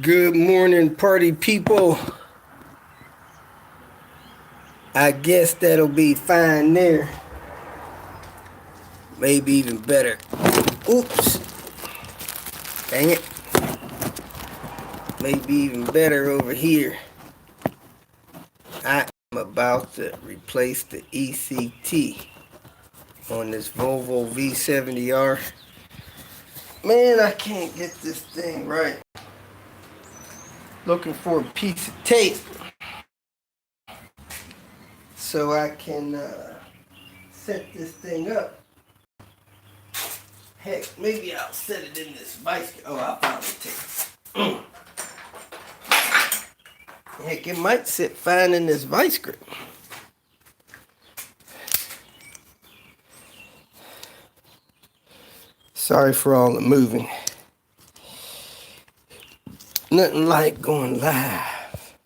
Good morning, party people. I guess that'll be fine there. Maybe even better. Oops. Dang it. Maybe even better over here. I am about to replace the ECT on this Volvo V70R. Man, I can't get this thing right. Looking for a piece of tape so I can set this thing up. Heck, maybe I'll set it in this vice grip. Oh, I found the tape. Heck, it might sit fine in this vice grip. Sorry for all the moving. Nothing like going live.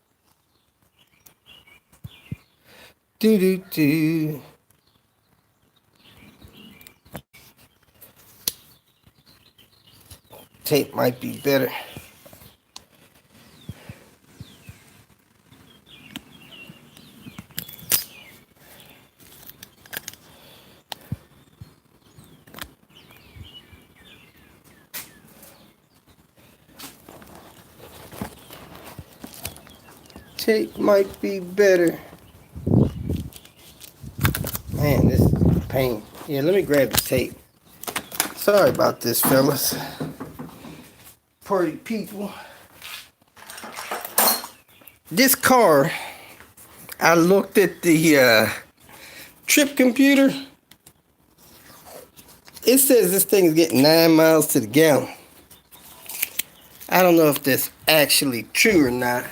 Do. Tape might be better. Tape might be better. Man, this is a pain. Yeah, let me grab the tape. Sorry about this, fellas. Party people. This car, I looked at the trip computer. It says this thing is getting 9 miles to the gallon. I don't know if that's actually true or not,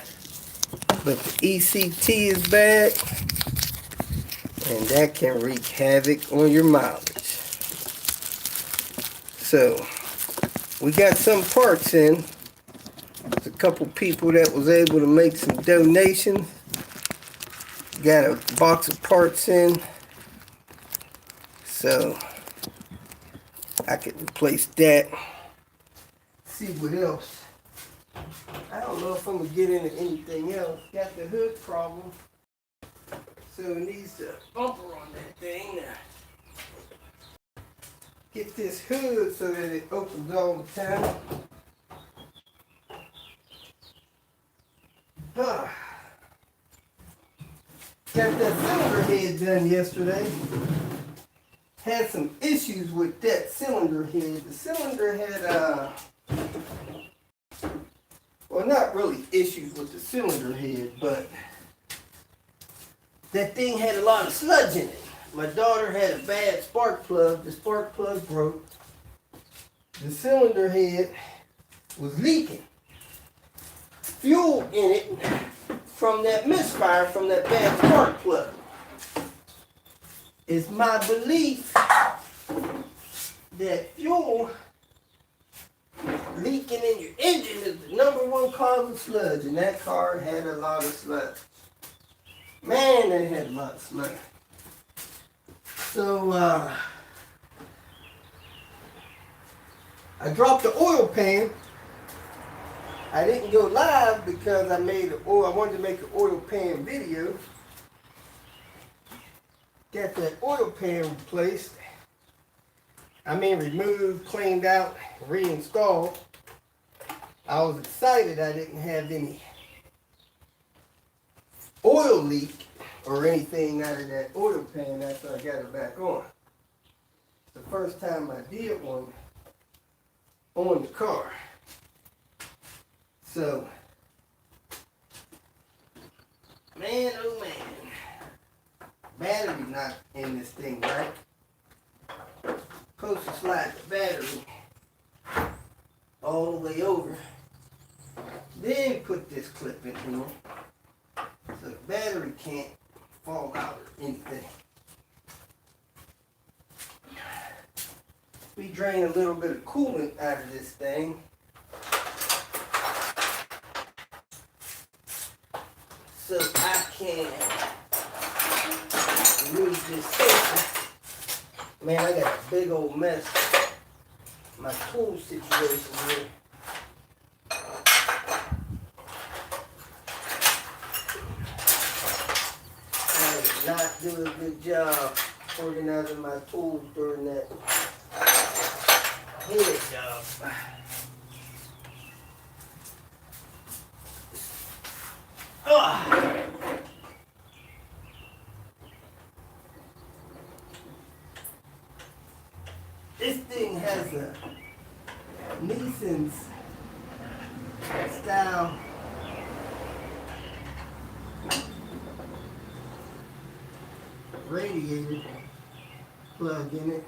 but the ECT is bad, and that can wreak havoc on your mileage. So, we got some parts in. There's a couple people that was able to make some donations. Got a box of parts in. So, I could replace that. See what else. I don't know if I'm going to get into anything else. Got the hood problem. So it needs a bumper on that thing. Get this hood so that it opens all the time. Got that cylinder head done yesterday. Had some issues with that cylinder head. The cylinder had, well, not really issues with the cylinder head, but that thing had a lot of sludge in it. My daughter had a bad spark plug. The spark plug broke. The cylinder head was leaking fuel in it from that misfire from that bad spark plug. It's my belief that fuel leaking in your engine is the #1 cause of sludge, and that car had a lot of sludge. Man, they had a lot of sludge. So, I dropped the oil pan. I didn't go live because I wanted to make an oil pan video. Got that oil pan replaced. Removed, cleaned out, reinstalled. I was excited I didn't have any oil leak or anything out of that oil pan after I got it back on. It's the first time I did one on the car. So, man, oh man, battery not in this thing right. Supposed to slide the battery all the way over, then put this clip in here so the battery can't fall out or anything. We drain a little bit of coolant out of this thing so I can remove this safety. Man, I got a big old mess. My tool situation here. not do a good job organizing my tools during that head job. This thing has a Nissan's style radiator plug in it.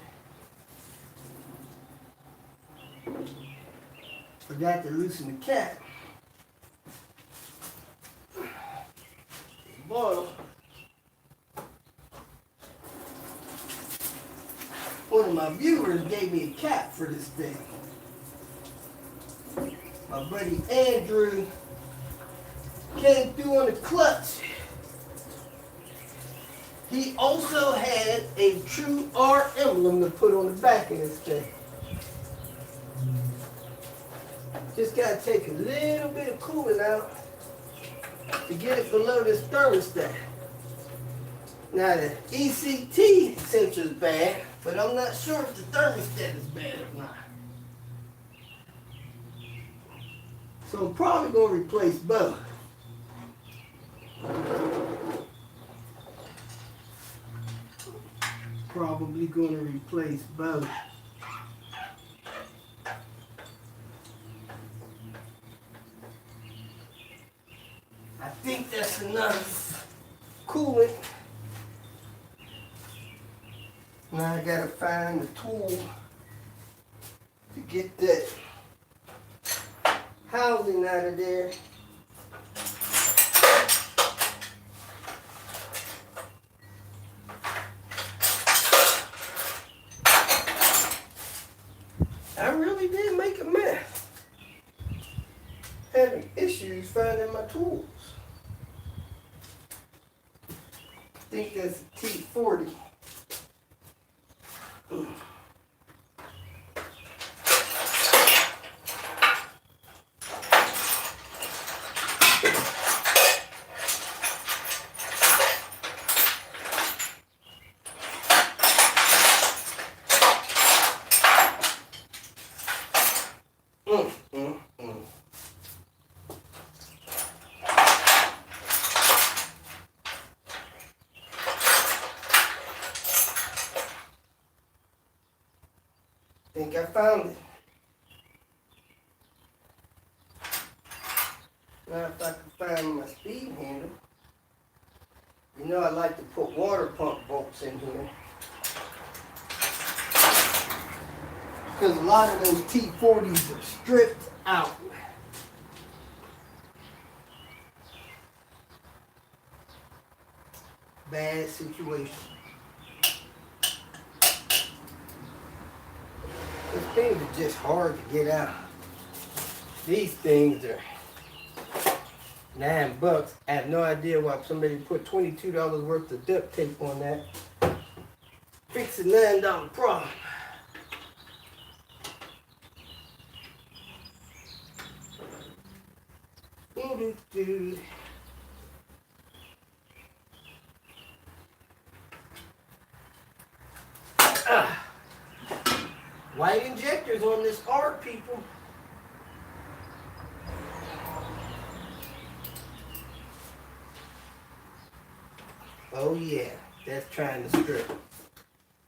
Forgot to loosen the cap. Bottom. One of my viewers gave me a cap for this thing. My buddy Andrew came through on the clutch. He also had a true R emblem to put on the back of this thing. Just gotta take a little bit of coolant out to get it below this thermostat. Now the ECT sensor is bad, but I'm not sure if the thermostat is bad or not. So I'm probably gonna replace both. Probably gonna replace both. I think that's enough coolant. Now I gotta find the tool to get that housing out of there. I really did make a mess. Having issues finding my tools. I think that's a T40. Think I found it. Now if I can find my speed handle. You know I like to put water pump bolts in here. Because a lot of those T40s are stripped out. Bad situation. These things are just hard to get out. These things are $9. I have no idea why somebody put $22 worth of duct tape on that. Fix a $9 problem. White injectors on this R, people. Oh yeah, that's trying to strip.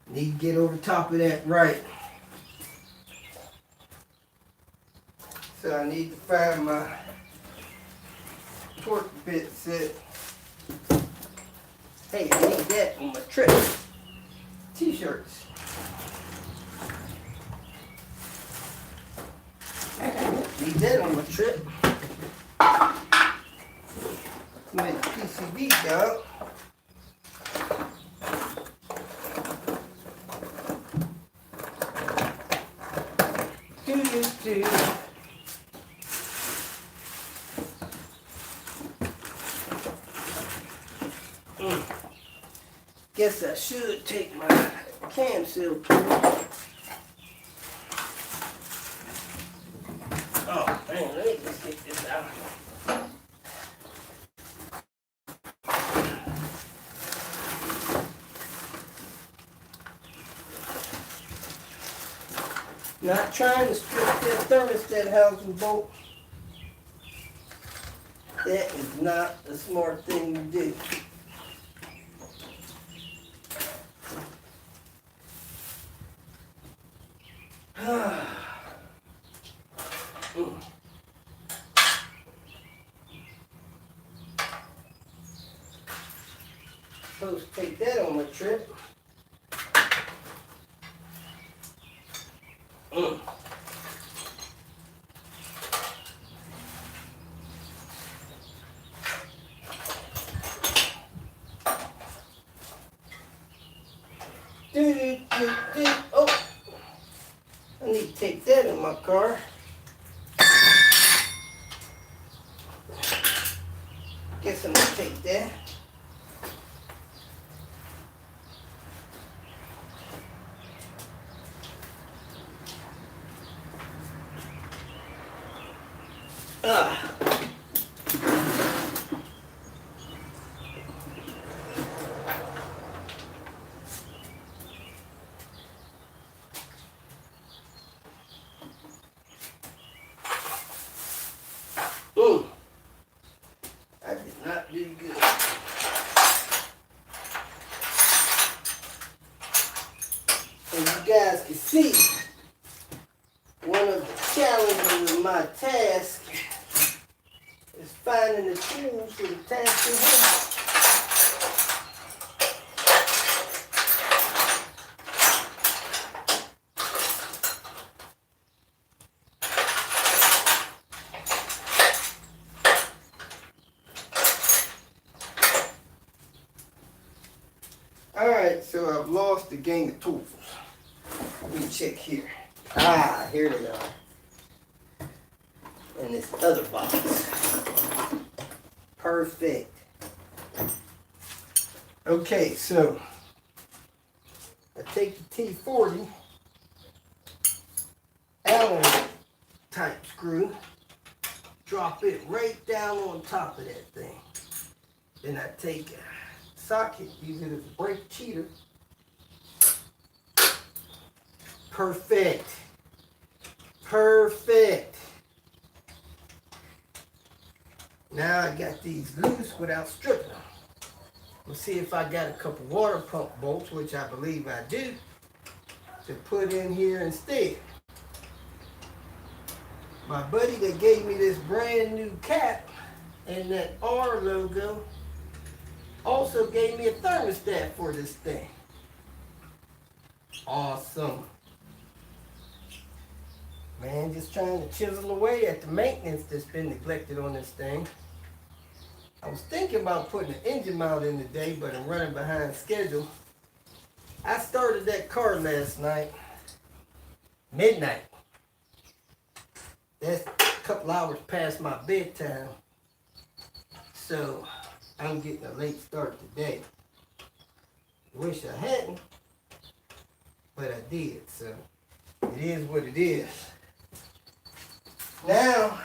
Need to get over top of that right. So I need to find my torque bit set. Hey, I need that on my trip. T-shirts. Need that on my trip. My PCB job. Guess I should take my cam seal tool. Oh man, let me just get this out. Not trying to strip that thermostat housing bolt. That is not a smart thing to do. Supposed to take that on my trip. Oh, I need to take that in my car. Guess I'm gonna take that. I did not do good. As you guys can see, one of the challenges of my task is finding the tools for the task at hand. Alright, so I've lost the gang of tools. Let me check here. Here they are. In this other box. Perfect. Okay, so I take the T40 Allen type screw, drop it right down on top of that thing. Then I take a socket, use it as a brake cheater. Perfect. Perfect. Now I got these loose without stripping them. Let's see if I got a couple water pump bolts, which I believe I do, to put in here instead. My buddy that gave me this brand new cap and that R logo also gave me a thermostat for this thing. Awesome. Man, just trying to chisel away at the maintenance that's been neglected on this thing. I was thinking about putting an engine mount in today, but I'm running behind schedule. I started that car last night, midnight. That's a couple hours past my bedtime. So I'm getting a late start today. Wish I hadn't, but I did, so it is what it is. Now,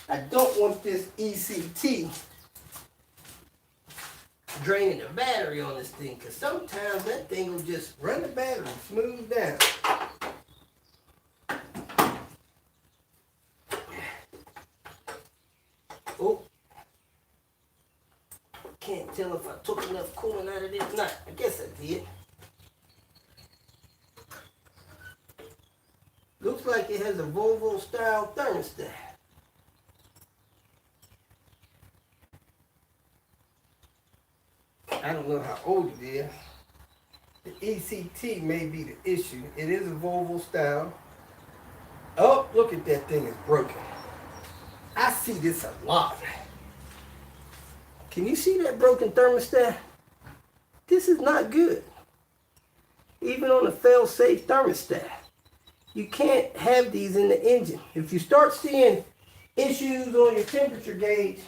I don't want this ECT draining the battery on this thing, because sometimes that thing will just run the battery smooth down. Oh, can't tell if I took enough coolant out of this. Not, I guess I did. Looks like it has a Volvo style thermostat. I don't know how old it is. The ECT may be the issue. It is a Volvo style. Oh, look at that thing, is broken. I see this a lot. Can you see that broken thermostat? This is not good. Even on a fail-safe thermostat. You can't have these in the engine. If you start seeing issues on your temperature gauge,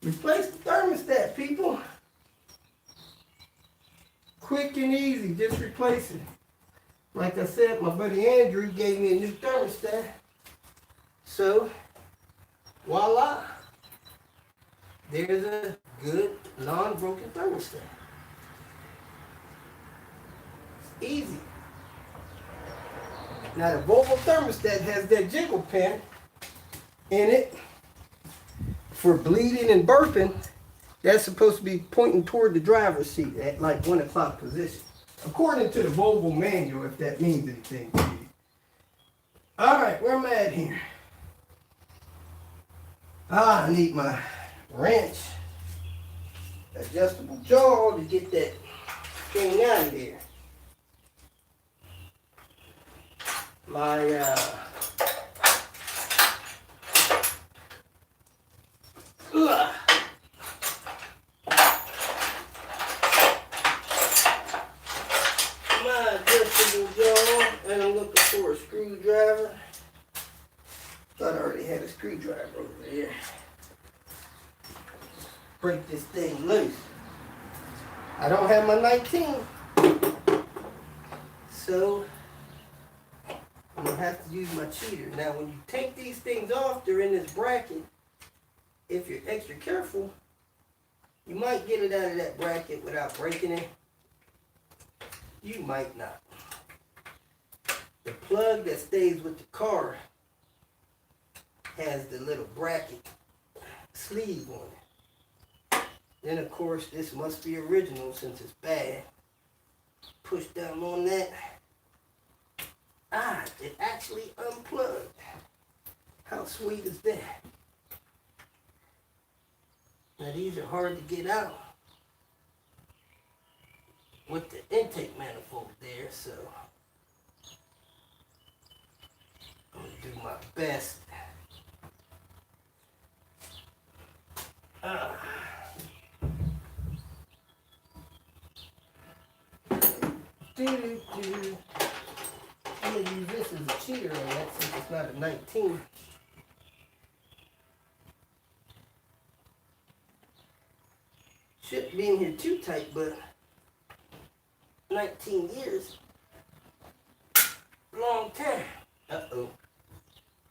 replace the thermostat, people. Quick and easy, just replace it. Like I said, my buddy Andrew gave me a new thermostat. So, voila. There's a good, non-broken thermostat. It's easy. Now the Volvo thermostat has that jiggle pin in it for bleeding and burping. That's supposed to be pointing toward the driver's seat at like 1 o'clock position. According to the Volvo manual, if that means anything to you. Alright, where am I at here? I need my wrench, adjustable jaw to get that thing out of there. My adjustable jaw, and I'm looking for a screwdriver. Thought I already had a screwdriver over there. Break this thing loose. I don't have my 19, so I'm gonna have to use my cheater. Now, when you take these things off, they're in this bracket. If you're extra careful, you might get it out of that bracket without breaking it. You might not. The plug that stays with the car has the little bracket sleeve on it. Then of course this must be original since it's bad. Push down on that. It actually unplugged. How sweet is that? Now these are hard to get out with the intake manifold there, so I'm gonna do my best. I'm gonna use this as a cheater on that since it's not a 19. Shouldn't be in here too tight, but 19 years, long time. Uh-oh,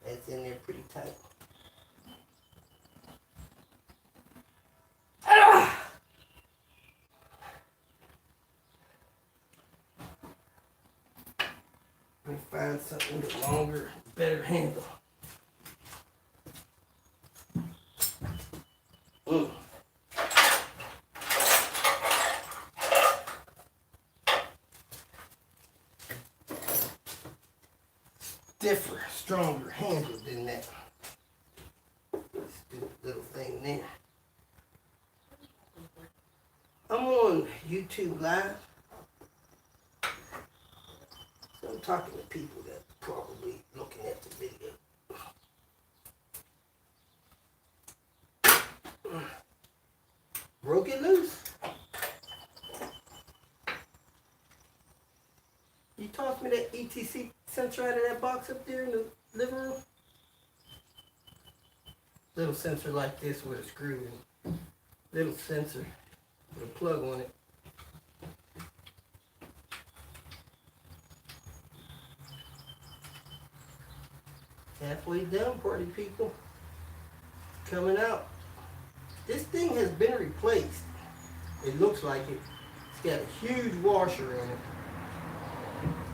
that's in there pretty tight. Let me find something with a longer, better handle. Stiffer, stronger handle than that stupid little thing there. I'm on YouTube Live. So I'm talking to people that probably looking at the video. Broke it loose. You tossed me that ETC sensor out of that box up there in the living room? Little sensor like this with a screw in it. Little sensor with a plug on it. Halfway done, party people. Coming out. This thing has been replaced. It looks like it. It's got a huge washer in it.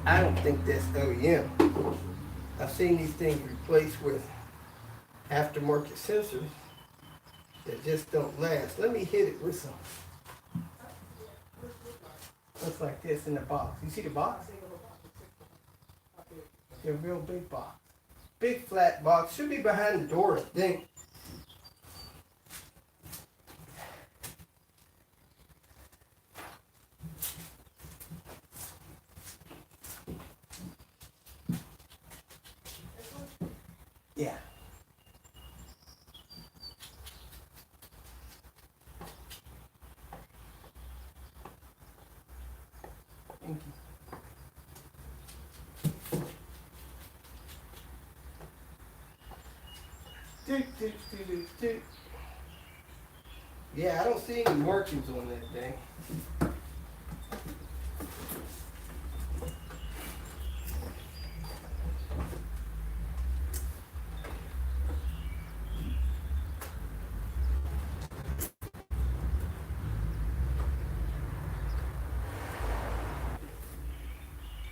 I don't think that's OEM. I've seen these things replaced with aftermarket sensors that just don't last. Let me hit it with some. Looks like this in the box. You see the box? It's a real big box. Big flat box. Should be behind the door, I think. Yeah. Thank you. Yeah, I don't see any markings on that thing.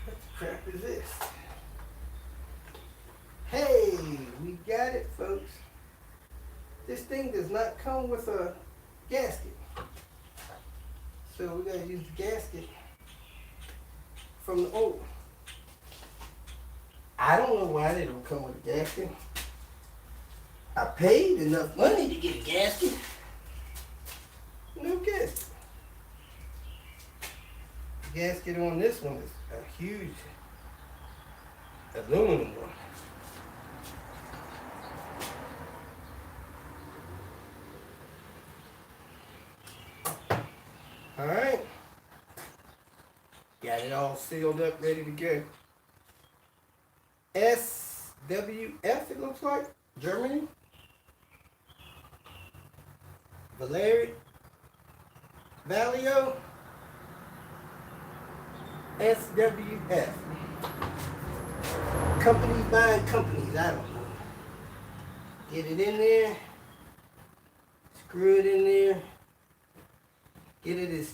What the crap is this? This thing does not come with a gasket. So we gotta use the gasket from the old. I don't know why they don't come with a gasket. I paid enough money to get a gasket. No gasket. The gasket on this one is a huge aluminum one. All right. Got it all sealed up, ready to go. SWF, it looks like. Germany. Valio. SWF. Companies buying companies, I don't know. Get it in there. Screw it in there. Get it as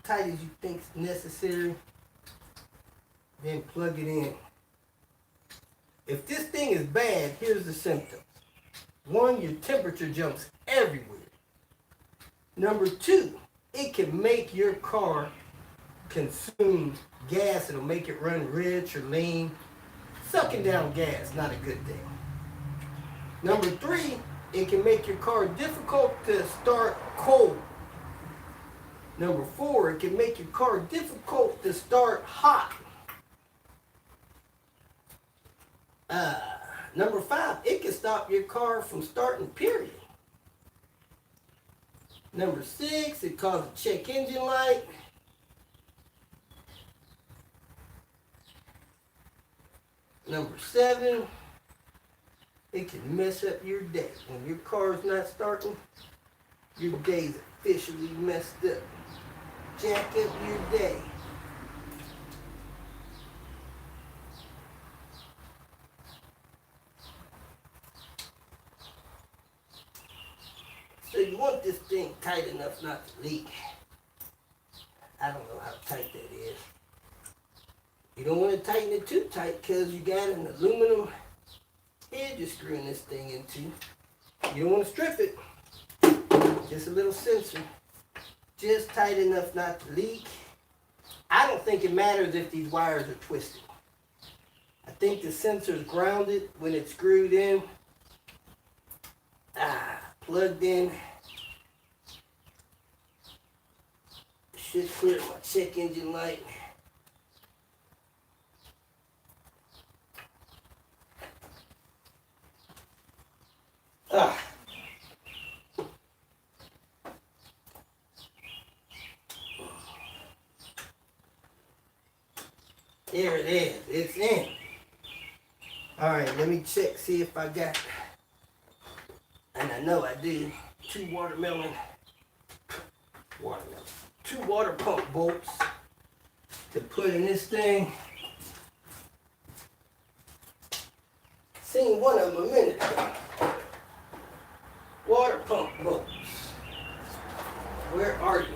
tight as you think is necessary. Then plug it in. If this thing is bad, here's the symptoms. 1, your temperature jumps everywhere. Number 2, it can make your car consume gas. It'll make it run rich or lean. Sucking down gas, not a good thing. Number 3, it can make your car difficult to start cold. Number 4, it can make your car difficult to start hot. Number 5, it can stop your car from starting, period. Number 6, it causes check engine light. Number 7, it can mess up your day. When your car's not starting, your day's officially messed up. Jack up your day. So you want this thing tight enough not to leak. I don't know how tight that is. You don't want to tighten it too tight because you got an aluminum head you're screwing this thing into. You don't want to strip it. Just a little sensor. Just tight enough not to leak. I don't think it matters if these wires are twisted. I think the sensor's grounded when it's screwed in. Plugged in. Should clear my check engine light. There it is. It's in. All right, let me check, see if I got, and I know I do, 2 water pump bolts to put in this thing. Seen one of them a minute ago. Water pump bolts. Where are you?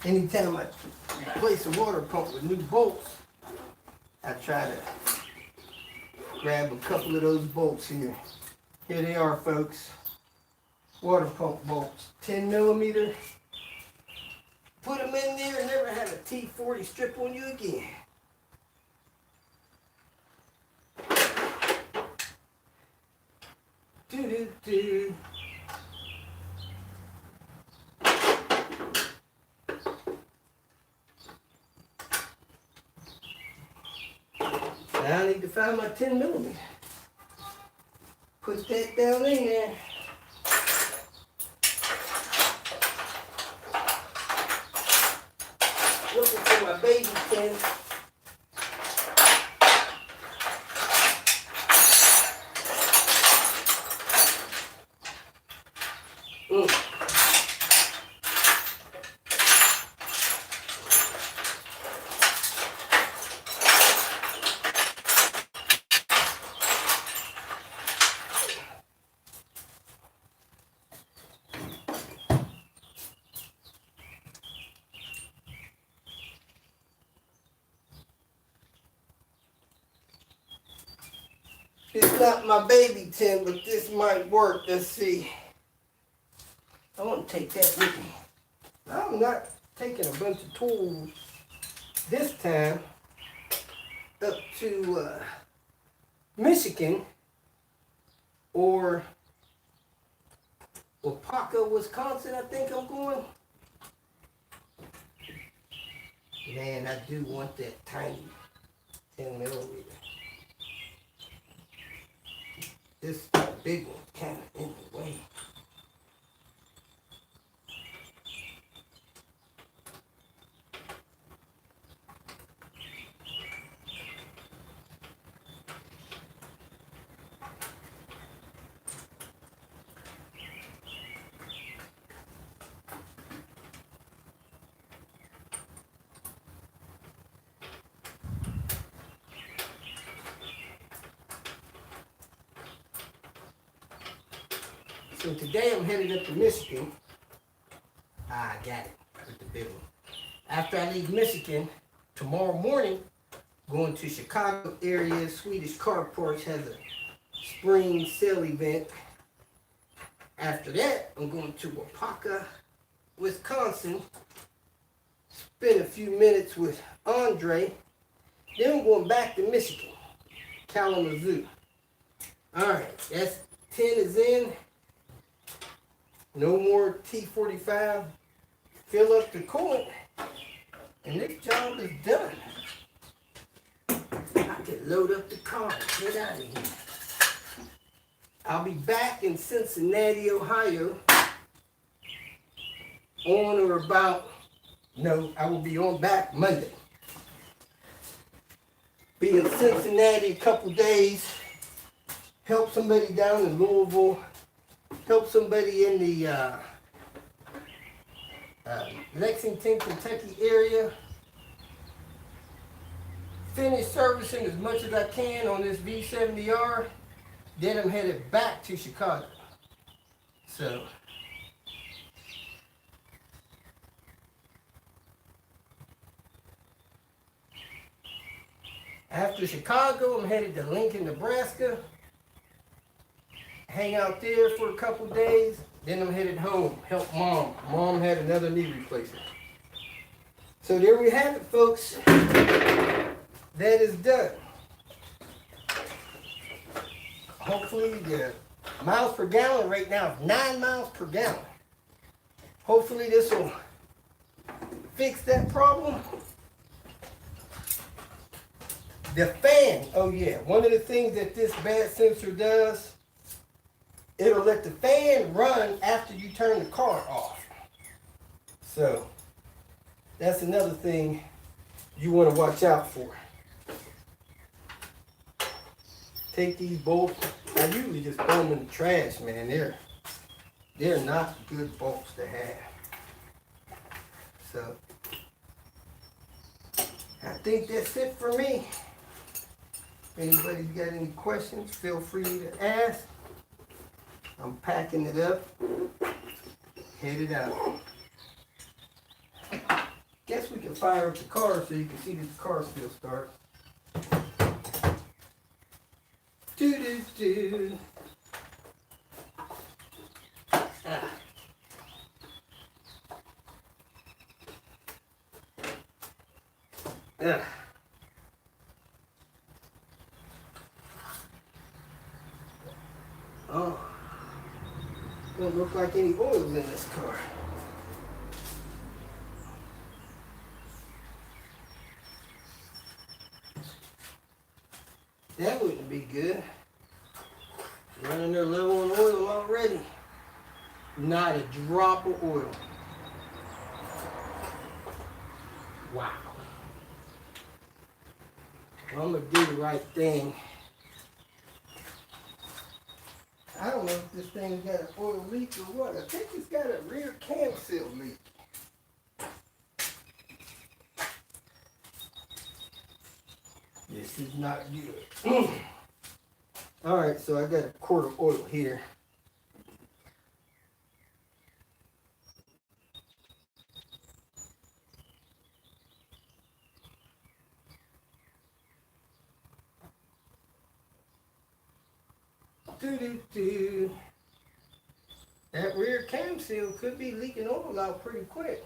Anytime I replace a water pump with new bolts, I try to grab a couple of those bolts here. Here they are, folks. Water pump bolts. 10 millimeter. Put them in there and never have a T40 strip on you again. Do-do-do. Now I need to find my 10 millimeter. Put that down in there. Looking for my baby 10. It's not my baby tin, but this might work. Let's see. I want to take that with me. I'm not taking a bunch of tools this time up to Michigan or Waupaca, Wisconsin, I think I'm going. Man, I do want that tiny 10 millimeter. This big one kind of in the way. So today I'm headed up to Michigan. I got it with the big one. After I leave Michigan, tomorrow morning, going to Chicago area, Swedish Car Parts has a spring sale event. After that, I'm going to Waupaca, Wisconsin, spend a few minutes with Andre. Then I'm going back to Michigan, Kalamazoo. Alright, that's 10 is in. No more T45. Fill up the coolant. And this job is done. I can load up the car and get out of here. I'll be back in Cincinnati, Ohio on or about, no, I will be on back Monday. Be in Cincinnati a couple days. Help somebody down in Louisville. Help somebody in the Lexington, Kentucky area. Finish servicing as much as I can on this V70R. Then I'm headed back to Chicago. So, after Chicago, I'm headed to Lincoln, Nebraska. Hang out there for a couple days. Then I'm headed home. Help Mom. Mom had another knee replacement. So there we have it, folks. That is done. Hopefully the miles per gallon right now is 9 miles per gallon. Hopefully this will fix that problem. The fan, oh yeah, one of the things that this bad sensor does, it'll let the fan run after you turn the car off. So that's another thing you want to watch out for. Take these bolts. I usually just throw them in the trash, man. They're not good bolts to have. So I think that's it for me. If anybody's got any questions, feel free to ask. I'm packing it up, headed out. Guess we can fire up the car so you can see that the car still starts. Doo-doo-doo. Oh, don't look like any oil's in this car. That wouldn't be good. Running there low on oil already. Not a drop of oil. Wow. Well, I'm going to do the right thing. I don't know if this thing's got an oil leak or what. I think it's got a rear cam seal leak. This is not good. Alright, so I got a quart of oil here. Doo-doo-doo. That rear cam seal could be leaking oil out pretty quick.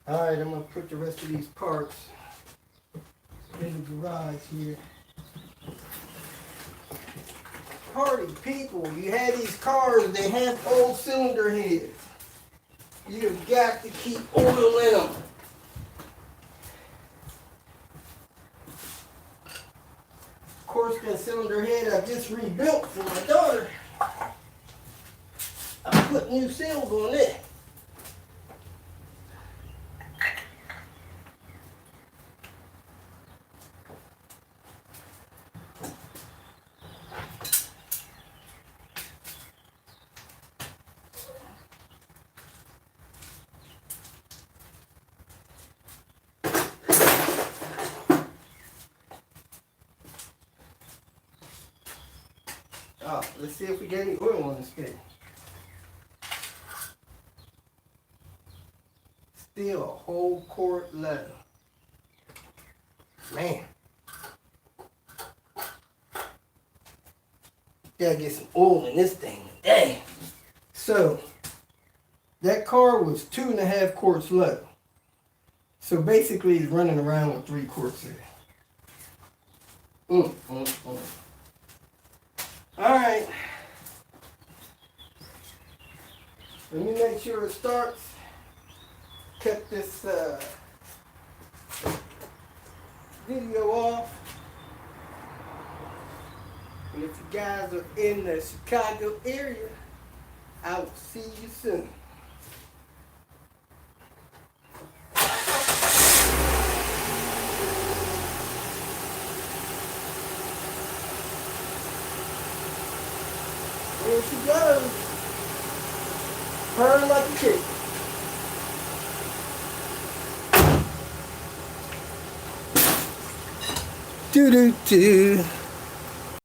Alright, I'm going to put the rest of these parts in the garage here. Party people, you have these cars, they have old cylinder heads. You've got to keep oil in them. Of course, that cylinder head I just rebuilt for my daughter. I put new seals on it. Oh, let's see if we get any oil on this thing. Still a whole quart low. Man. Gotta get some oil in this thing. Dang. So, that car was 2.5 quarts low. So basically it's running around with 3 quarts in it. Alright. Let me make sure it starts. Cut this video off. And if you guys are in the Chicago area, I will see you soon. There she goes. Purring like a chick. Doo-doo-doo.